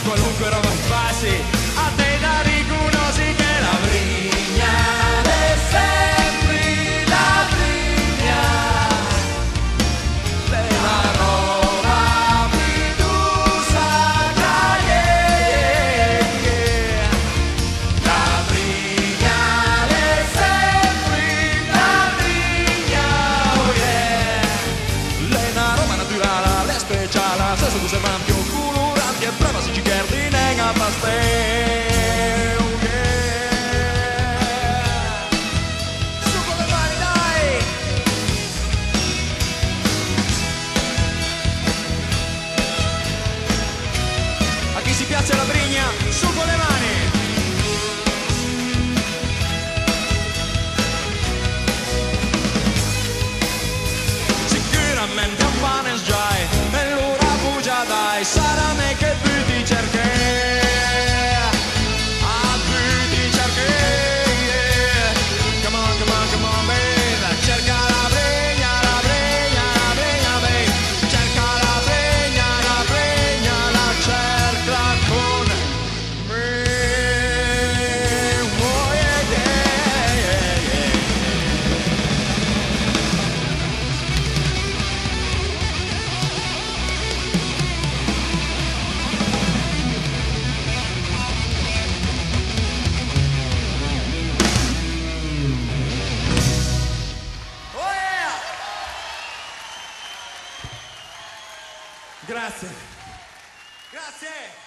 qualunque roba passi, a te da riconosci che la Brignale è sempre la Brigna della Roma Pidusa Cagliari. La Brignale è sempre la Brigna, oh yeah. Lei è una Roma naturale, lei è speciale, senza conservanti o coloranti, è brava se ci chiedi nega pastel. Si piace la Brigna, su con le mani! Sicuramente a pane giai, e l'ora bugia dai, sarà me che più ti cerchi. Ah, più ti cerchi. Come on, baby, cerca la Brigna, la Brigna, la Brigna, baby. Cerca la Brigna, la cerca con me. Oh yeah, yeah, yeah. Oh yeah! Grazie. Grazie.